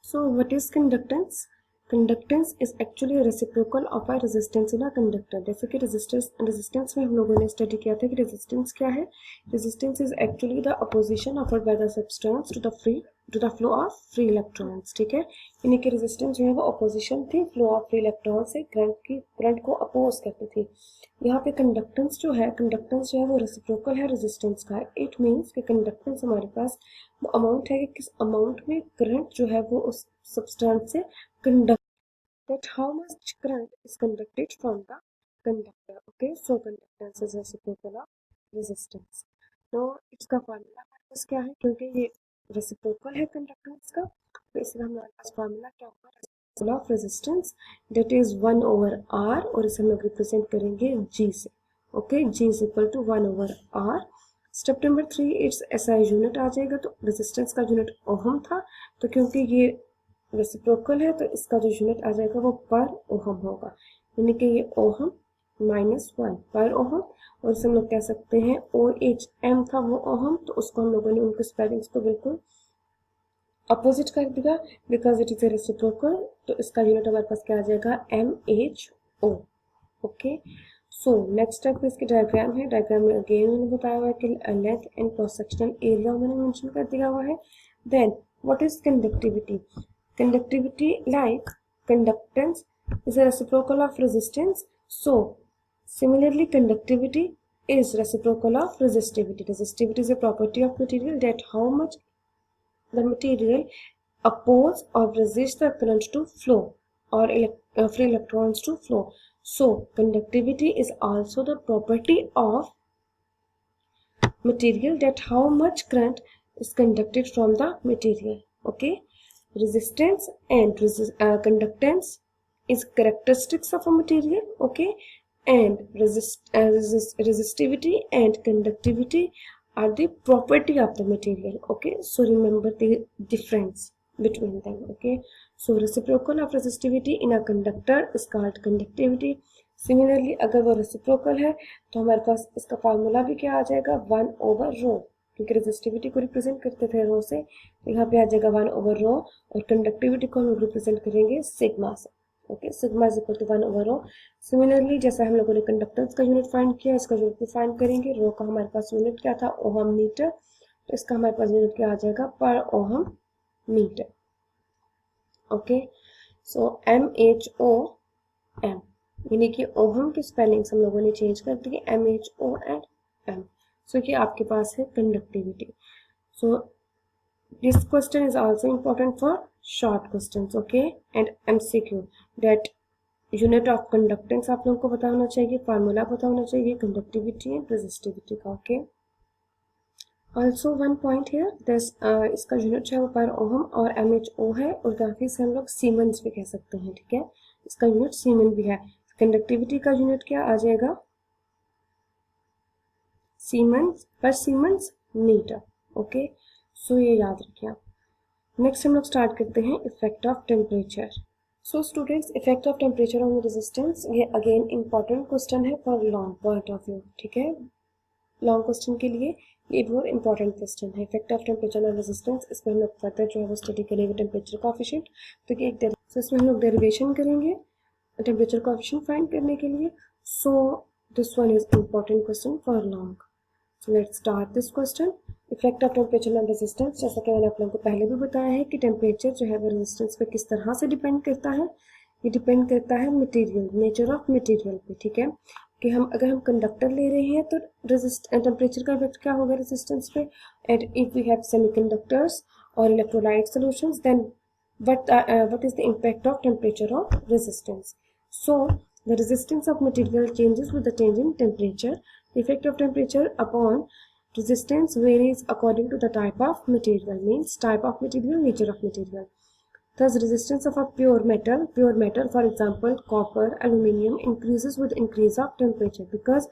So what is conductance? Conductance is actually a reciprocal of a resistance in a conductor. जैसे कि resistance में हम लोगों ने स्टडी किया था कि resistance क्या है. Resistance is actually the opposition offered by the substance to the flow of free electrons. ठीक है, यानी कि resistance जो है वो opposition थी flow of free electrons से current को oppose करती थी. यहाँ पे conductance जो है वो reciprocal है resistance का. It means कि conductance हमारे पास वो अमाउंट है कि किस अमाउंट में करंट जो है वो उस सब्सटेंस से conduct, that how much current is conducted from the conductor. Okay, so conductance is reciprocal of resistance. तो इसका फार्मूला हमारे पास क्या है, क्योंकि ये रेसिप्रोकल है कंडक्टेंस का, तो इसलिए हमारे पास फार्मूला क्या होगा, reciprocal of resistance that is 1/r, और इसे हम लोग रिप्रेजेंट करेंगे g से. Okay, g is equal to 1/r. Step number 3 it's SI unit आ जाएगा. तो रेजिस्टेंस का यूनिट ओहम था, तो क्योंकि ये रेसिप्रोकल है तो इसका जो यूनिट आ जाएगा वो पर ओहम होगा, यानी कि ये ओहम -1 पर ओहम. और इसे हम लोग कह सकते हैं OHM था वो ओहम, तो उसको हम लोगों ने उनके स्पेलिंग्स को बिल्कुल अपोजिट कर दिया because it is a reciprocal. तो इसका यूनिट हमारे पास क्या आ जाएगा, MHO. Okay, so next step पे इसकी डायग्राम है. डायग्राम में अगेन उन्होंने बताया हुआ है कि length and cross sectional area उन्होंने मेंशन कर दिया हुआ है. Then what is conductivity? Conductivity, like conductance, is a reciprocal of resistance. So, similarly, conductivity is reciprocal of resistivity. Resistivity is a property of material that how much the material oppose or resist the current to flow or free electrons to flow. So, conductivity is also the property of material that how much current is conducted from the material. Okay. Resistance and conductance is characteristics of a material. Okay, and resistivity and conductivity are the property of the material. Okay, so remember the difference between them. Okay, so reciprocal of resistivity in a conductor is called conductivity. Similarly, अगर वो reciprocal है तो हमारे पास इसका formula भी क्या आ जाएगा, 1/ρ, क्योंकि रेजिस्टिविटी को रिप्रेजेंट करते थे रो से, तो यहाँ पे आ जाएगा 1/ρ, और कंडक्टिविटी को हम रिप्रेजेंट करेंगे सिग्मा से. Okay, sigma is equal to 1/ρ. Similarly जैसा हम लोगों ने कंडक्टेंस का यूनिट फाइंड किया, इसका यूनिट भी फाइंड करेंगे. रो का हमारे पास यूनिट क्या था, ओहम मीटर, तो इसका हमारे पास यूनिट क्या आ जाएगा, पर ओहम मीटर. ओके, सो MHOM, यानी कि ओहम की स्पेलिंग्स हम लोगों ने चेंज कर दी, MHO एंड M. So ये आपके पास है conductivity. So this question is also important for short questions. Okay, and MCQ, that unit of conductance आप लोगों को पता होना चाहिए, फार्मूला पता होना चाहिए conductivity and resistivity का. Okay, also one point here, this इसका यूनिट है वो पर ओहम और MHO है, और काफी से हम लोग सीमेंस भी कह सकते हैं. ठीक है, इसका यूनिट सीमेन भी है. कंडक्टिविटी का यूनिट क्या आ जाएगा, सीमेंस पर सीमेंस मीटर. ओके, सो ये याद रखिए आप. नेक्स्ट हम लोग स्टार्ट करते हैं effect of temperature. So students, effect of temperature on resistance, ये अगेन इंपॉर्टेंट क्वेश्चन है for long point of view. ठीक है, लॉन्ग क्वेश्चन के लिए ये बहुत इंपॉर्टेंट क्वेश्चन है. Effect of temperature on resistance, इसमें हम लोग फर्दर जो है वो स्टडी करेंगे टेम्परेचर कोएफिशिएंट. तो ये एक इसमें हम लोग डेरिवेशन करेंगे टेम्परेचर कोएफिशिएंट फाइंड करने के लिए. So this one is important question for long. So let's start this question. Effect of temperature on resistance, जैसा कि मैंने आप लोगों को पहले भी बताया है कि टेम्परेचर जो है वो रेजिस्टेंस पे किस तरह से डिपेंड करता है. ये डिपेंड करता है मटेरियल, नेचर ऑफ मटेरियल पे. ठीक है, कि अगर हम कंडक्टर ले रहे हैं तो टेम्परेचर का इफेक्ट क्या होगा रेजिस्टेंस पे. And if we have semiconductors और electrolyte solutions, then what is the impact of temperature on resistance. So the resistance of material changes with the change in temperature. The effect of temperature upon resistance varies according to the type of material, means type of material, nature of material. Thus resistance of a pure metal for example copper, aluminium, increases with increase of temperature, because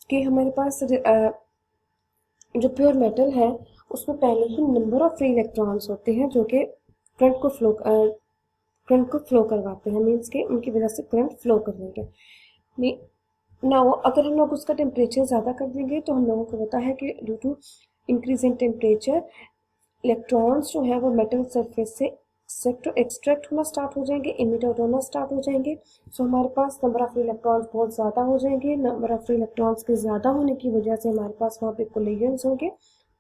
कि हमारे पास जो pure metal है उसमें पहले ही number of free electrons होते हैं जो कि करंट को फ्लो करवाते हैं, मीन्स कि उनकी वजह से करंट फ्लो करेंगे. नाउ अगर हम लोग उसका टेम्परेचर ज़्यादा कर देंगे तो हम लोगों को पता है कि due to increase in temperature electrons जो है वो मेटल सरफेस से एक्सट्रैक्ट होना स्टार्ट हो जाएंगे, इमिट आउट होना स्टार्ट हो जाएंगे। सो हमारे पास नंबर ऑफ फ्री इलेक्ट्रॉन्स बहुत ज़्यादा हो जाएंगे। नंबर ऑफ फ्री इलेक्ट्रॉन्स के ज़्यादा होने की वजह से हमारे पास वहाँ पे कोलिजन्स होंगे।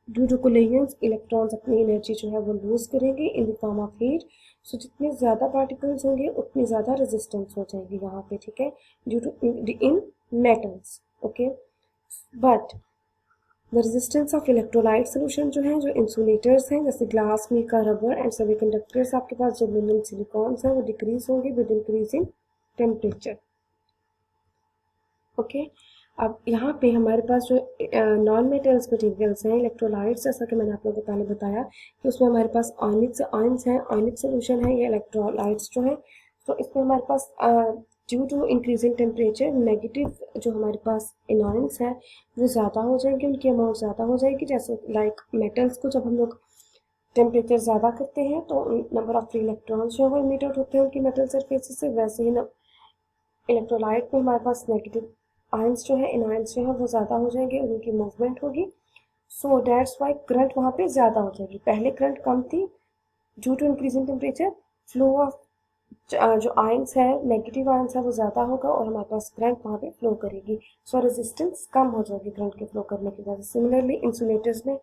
ड्यू टू कोलिजन्स इलेक्ट्रॉन्स अपनी एनर्जी जो है वो लूज करेंगे in the form of heat. So जितने ज़्यादा पार्टिकल्स होंगे उतनी ज़्यादा रेजिस्टेंस हो जाएगी यहाँ पे, ठीक है, due to in metals. Okay, but the resistance of electrolyte solution जो है, जो इंसुलेटर्स हैं जैसे glass, mica, rubber and semiconductors आपके पास जो मिनिमम सिलिकॉन्स हैं वो डिक्रीज होंगे विद इंक्रीजिंग टेम्परेचर। ओके, अब यहाँ पे हमारे पास जो नॉन मेटल्स मटेरियल्स हैं, इलेक्ट्रोलाइट्स, जैसा कि मैंने आप लोगों को पहले बताया कि उसमें हमारे पास आयंस हैं, आयनिक सोल्यूशन है, ये इलेक्ट्रोलाइट्स जो है। तो इसमें हमारे पास due to increasing temperature negative जो हमारे पास इनॉइंस हैं वो ज़्यादा हो जाएंगे, उनकी अमाउंट ज़्यादा हो जाएगी। जैसे लाइक मेटल्स को जब हम लोग टेम्परेचर ज़्यादा करते हैं तो नंबर ऑफ फ्री इलेक्ट्रॉन्स जो है वो इमिट आउट होते हैं उनकी मेटल सरफेसेस से, वैसे ही इलेक्ट्रोलाइट में हमारे पास नेगेटिव आयंस जो है, इनॉइंस जो है वो ज़्यादा हो जाएंगे और उनकी मूवमेंट होगी। सो दैट्स वाई करंट वहाँ पे ज़्यादा हो जाएगी। पहले करंट कम थी, due to increasing temperature flow of जो आयंस है, नेगेटिव आयंस है वो ज़्यादा होगा और हमारे पास करंट वहाँ पे फ्लो करेगी। सो रेजिस्टेंस कम हो जाएगी करंट के फ्लो करने की वजह से। सिमिलरली इंसुलेटर्स में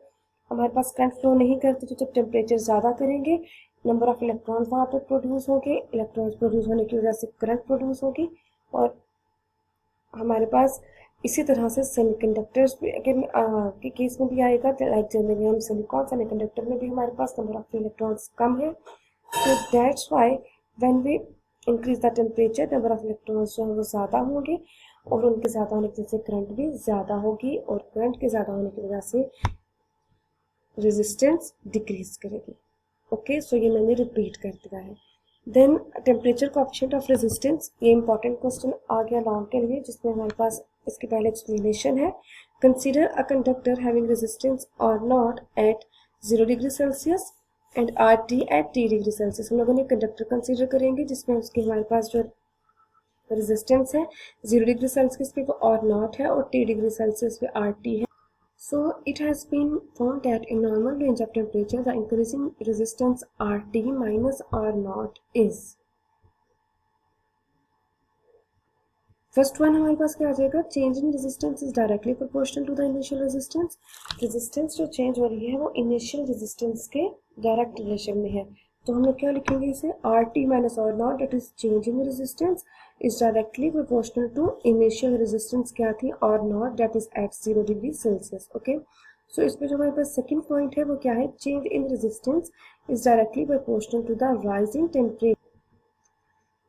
हमारे पास करंट फ्लो नहीं करते, तो जब टेम्परेचर ज़्यादा करेंगे नंबर ऑफ इलेक्ट्रॉन्स वहाँ पे प्रोड्यूस होंगे, इलेक्ट्रॉन्स प्रोड्यूस होने की वजह से करंट प्रोड्यूस होगी। और हमारे पास इसी तरह से सेमीकंडक्टर्स के केस में भी आएगा, लाइक जर्मेनियम, सिलिकॉन, सेमीकंडक्टर में भी हमारे पास नंबर ऑफ इलेक्ट्रॉन्स कम है। So that's why when we increase the temperature number of electrons जो है वो ज़्यादा होंगे और उनके ज़्यादा होने की वजह से करंट भी ज़्यादा होगी और करंट के ज़्यादा होने की वजह से रेजिस्टेंस डिक्रीज करेगी। ओके, सो ये मैंने रिपीट कर दिया है। Then temperature coefficient of resistance, ये इंपॉर्टेंट क्वेश्चन आ गया लॉन्ग के लिए जिसमें हमारे पास इसके पहले एक्सप्लेनेशन है। Consider a conductor having resistance और not at 0 degree Celsius and RT at T degree Celsius. हम लोगों ने कंडक्टर कंसीडर करेंगे जिसमें उसके हमारे पास जो रेजिस्टेंस है 0 डिग्री सेल्सियस पे वो और नॉट है और T डिग्री सेल्सियस पे RT है। So it has been found that in normal range of temperature the increasing resistance RT minus R not is. First one हमारे पास क्या आ जाएगा, change in resistance is directly proportional to the initial resistance. Resistance जो change हो रही है वो इनिशियल रेजिस्टेंस के डायरेक्ट रिलेशन में है। तो हम लोग क्या लिखेंगे इसे, RT minus R not that is change in resistance is directly proportional to initial resistance क्या थी, R not that is at 0 degree Celsius. Okay, so इसमें जो हमारे पास सेकेंड पॉइंट है वो क्या है, change in resistance is directly proportional to the rising temperature.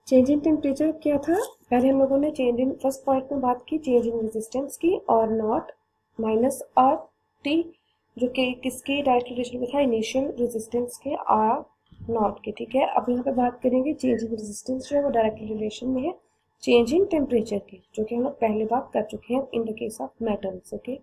Change in temperature क्या था, पहले हम लोगों ने चेंज इन फर्स्ट पॉइंट में बात की चेंज इन रेजिस्टेंस की, और नॉट माइनस आर टी जो कि किसके डायरेक्ट रिलेशन में था, इनिशियल रेजिस्टेंस के आर नॉट के। ठीक है, अब यहाँ पे बात करेंगे चेंज इन रेजिस्टेंस जो है वो डायरेक्ट रिलेशन में है चेंज इन टेम्परेचर की, जो कि हम लोग पहले बात कर चुके हैं in the case of metals. Okay,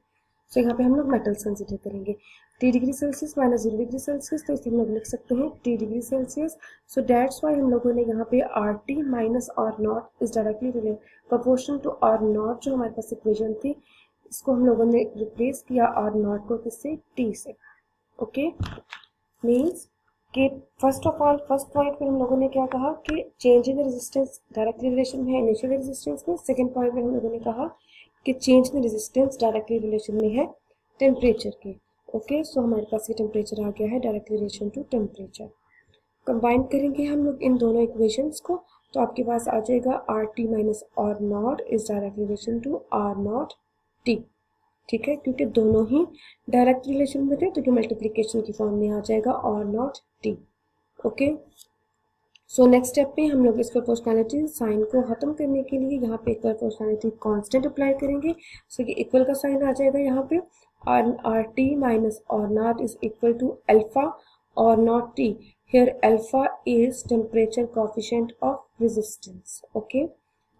so यहाँ पे हम लोग मेटल्स कंसिडर करेंगे। T degree Celsius minus 0 degree Celsius, तो इसे हम लोग लिख सकते हैं T degree Celsius. So that's why हम लोगों ने यहाँ पे RT minus R not is directly proportional to R not, जो हमारे पास इक्वेशन थी इसको हम लोगों ने रिप्लेस किया R नॉट को किससे, T से। ओके, मीन्स कि first of all first point में हम लोगों ने क्या कहा कि change in resistance directly relation में है इनिशियल रेजिस्टेंस में। सेकेंड पॉइंट में हम लोगों ने कहा कि change in resistance directly relation में है टेम्परेचर के। ओके, सो हमारे पास ये टेम्परेचर आ गया है direct relation to temperature. Combine करेंगे हम लोग इन दोनों इक्वेशंस को तो आपके पास आ जाएगा RT minus R not is direct relation to R naught T। ठीक है, क्योंकि दोनों ही डायरेक्ट रिलेशन में थे तो ये मल्टीप्लीकेशन की फॉर्म में आ जाएगा R naught T। Okay, so next step पे हम लोग इस प्रोपोर्शनैलिटी साइन को खत्म करने के लिए यहाँ पे एक प्रोपोर्शनैलिटी कांस्टेंट अप्लाई करेंगे। सो ये इक्वल का साइन आ जाएगा यहाँ पे, RT minus R naught is equal to alpha R naught T. Here alpha is temperature coefficient of resistance. Okay,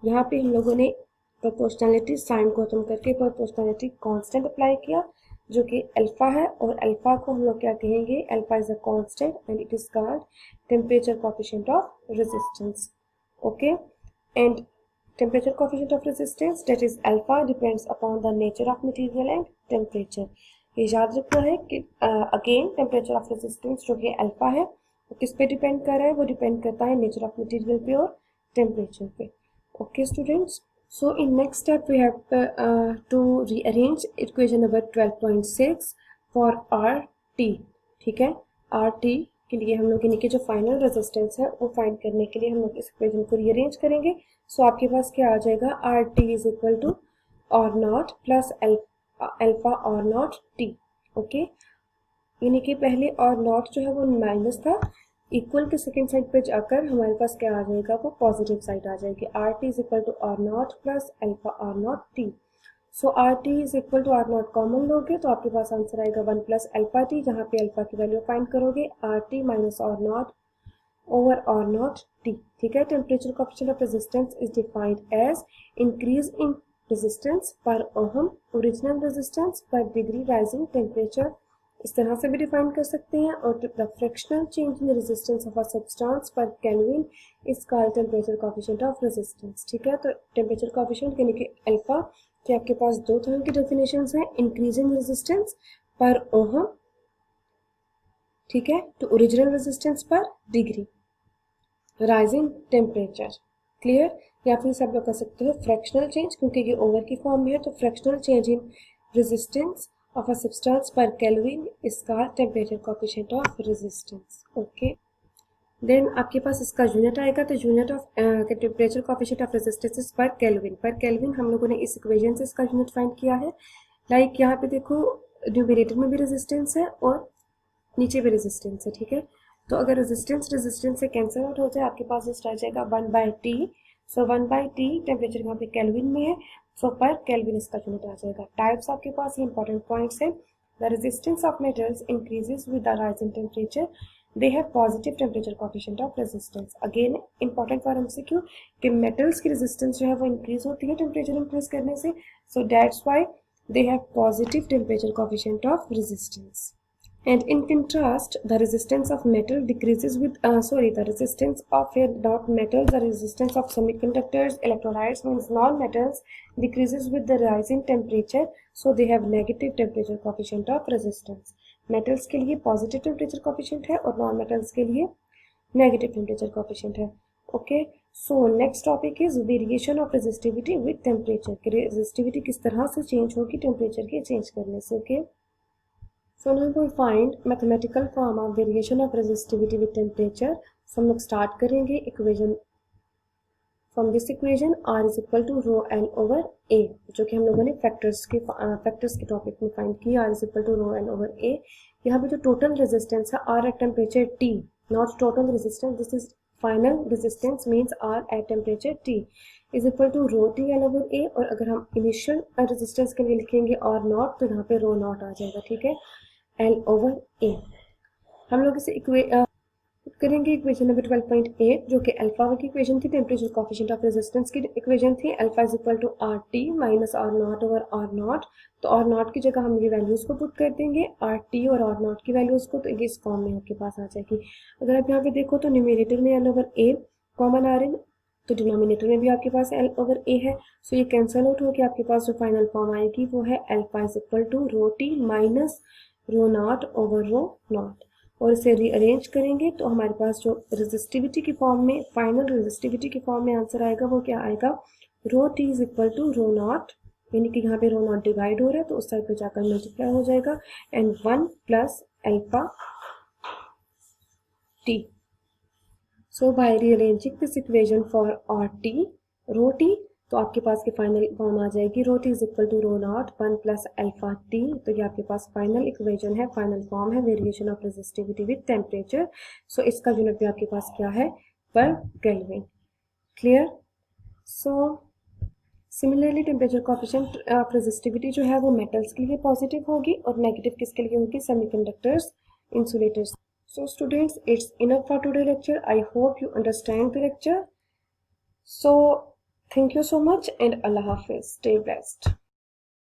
यहाँ पे हम लोगों ने प्रोपोर्शनैलिटी साइन को खत्म करके प्रोपोर्शनैलिटी कांस्टेंट अप्लाई किया जो कि अल्फा है, और अल्फा को हम लोग क्या कहेंगे, alpha is a constant and it is called temperature coefficient of resistance. Okay, and temperature coefficient of resistance that is alpha depends upon the nature of material and temperature। ये याद रखना है कि अगेन टेम्परेचर ऑफ रेजिस्टेंस जो कि alpha है वो किस पे डिपेंड कर रहा है? वो डिपेंड करता है नेचर ऑफ मटेरियल पे और टेम्परेचर पे। Okay students, so in next step we have to rearrange equation number 12.6 for R T. ठीक है, आर टी के लिए हम लोग इनके जो फाइनल रेजिस्टेंस है वो फाइंड करने के लिए हम लोग इस इक्वेशन को रीअरेंज करेंगे। सो आपके पास क्या आ जाएगा? R T is equal to R naught plus alpha R naught T. Okay, यानी कि पहले और नॉट जो है वो माइनस था, इक्वल के सेकेंड साइड पे जाकर हमारे पास क्या आ जाएगा? वो पॉजिटिव साइड आ जाएगी। R T is equal to R naught plus alpha R naught T. So R T is equal to R naught common लोगे तो आपके पास आंसर आएगा 1 प्लस अल्फा टी, जहाँ पे अल्फा की वैल्यू फाइंड करोगे R T minus R naught over R naught T. ठीक है, temperature coefficient of resistance is defined as increase in resistance per ohm, original resistance per degree rising temperature, इस तरह से भी डिफाइन कर सकते हैं। और the fractional change in resistance of a substance per kelvin is called temperature coefficient of resistance. ठीक है, तो टेम्परेचर कोएफिशिएंट यानी कि अल्फा के आपके पास दो तरह की डेफिनेशंस हैं, increase in resistance per ohm, ठीक है, तो original resistance per degree, rising temperature. Clear? या फिर सब लोग कर सकते हो फ्रैक्शनल चेंज, क्योंकि ये ओवर की फॉर्म में है, तो fractional change in resistance of a substance per Kelvin is called temperature coefficient of resistance. Okay, then आपके पास इसका यूनिट आएगा, तो unit of temperature coefficient of resistance is पर केल्विन। पर केल्विन हम लोगों ने इस इक्वेशन से इसका यूनिट फाइंड किया है। लाइक यहाँ पे देखो न्यूमरेटर में भी रेजिस्टेंस है और नीचे भी रेजिस्टेंस है। ठीक है, तो अगर रेजिस्टेंस से कैंसिल आउट हो जाए आपके पास जस्ट आ जाएगा 1/T। सो 1/T टेम्परेचर यहाँ पे केल्विन में है, सो पर केल्विन इसका यूनिट आ जाएगा। टाइप्स आपके पास ये इंपॉर्टेंट पॉइंट्स है। The resistance of metals increases with the rise in temperature, they have positive temperature coefficient of resistance. Again important for MCQ कि मेटल्स की रेजिस्टेंस जो है वो इंक्रीज होती है टेम्परेचर इंक्रीज करने से, so that's why they have positive temperature coefficient of resistance. And in contrast, the resistance of metal decreases with the resistance of not metals, the resistance of semiconductors, electrolytes means non-metals decreases with the rising temperature, so they have negative temperature coefficient of resistance. Metals के लिए positive temperature coefficient है और non-metals के लिए negative temperature coefficient है. Okay, so next topic is variation of resistivity with temperature. Resistivity किस तरह से change होगी temperature के change करने से. Okay. So now we find mathematical form of variation of resistivity with temperature. So हम लोग start करेंगे equation from this equation R is equal to rho L over A, जो कि हम लोगों ने factors के topic में find किया। R is equal to rho L over A। यहाँ पे जो total resistance है R at temperature T, not total resistance, this is final resistance means R at temperature T is equal to rho T L over A। और अगर हम initial resistance के लिए लिखेंगे R naught, तो यहाँ पे rho naught आ जाएगा। ठीक है, L over A। हम लोग इसे करेंगे इक्वेशन नंबर 12.8, जो कि अल्फा की इक्वेशन थी, टेम्परेचर कोएफिशिएंट ऑफ रेजिस्टेंस की इक्वेशन थी। Alpha is equal to R T minus R naught over R naught. तो आर नॉट की जगह हम ये वैल्यूज को पुट कर देंगे, आर टी और आर नॉट की वैल्यूज को, तो ये इस फॉर्म में आपके पास आ जाएगी। अगर आप यहाँ पे देखो तो न्यूमरेटर में एल ओवर ए कॉमन आ रहे हैं, तो डिनोमिनेटर में भी आपके पास एल ओवर ए है, सो ये कैंसिल आउट होकर आपके पास जो फाइनल फॉर्म आएगी वो है alpha is equal to rho T minus rho naught over rho naught. और इसे रीअरेंज करेंगे तो हमारे पास जो रेजिस्टिविटी की फॉर्म में, फाइनल रेजिस्टिविटी की फॉर्म में आंसर आएगा वो क्या आएगा? Rho T is equal to rho naught, यानी कि यहाँ पे रो नॉट डिवाइड हो रहा है तो उस साइड पे जाकर मल्टीप्लाई हो जाएगा, and 1 plus alpha T. So by rearranging this equation for R T rho T, तो आपके पास की फाइनल फॉर्म आ जाएगी rho T is equal to rho not 1 plus alpha T. तो ये आपके पास फाइनल इक्वेशन है, फाइनल फॉर्म है variation of resistivity with temperature. So इसका यूनिट भी आपके पास क्या है? Per Kelvin. Clear? So similarly temperature coefficient of resistivity जो है वो मेटल्स के लिए पॉजिटिव होगी और नेगेटिव किसके लिए होगी? Semiconductors, insulators. So students, it's enough for today lecture. I hope you understand the lecture. So thank you so much and Allah Hafiz. Stay blessed.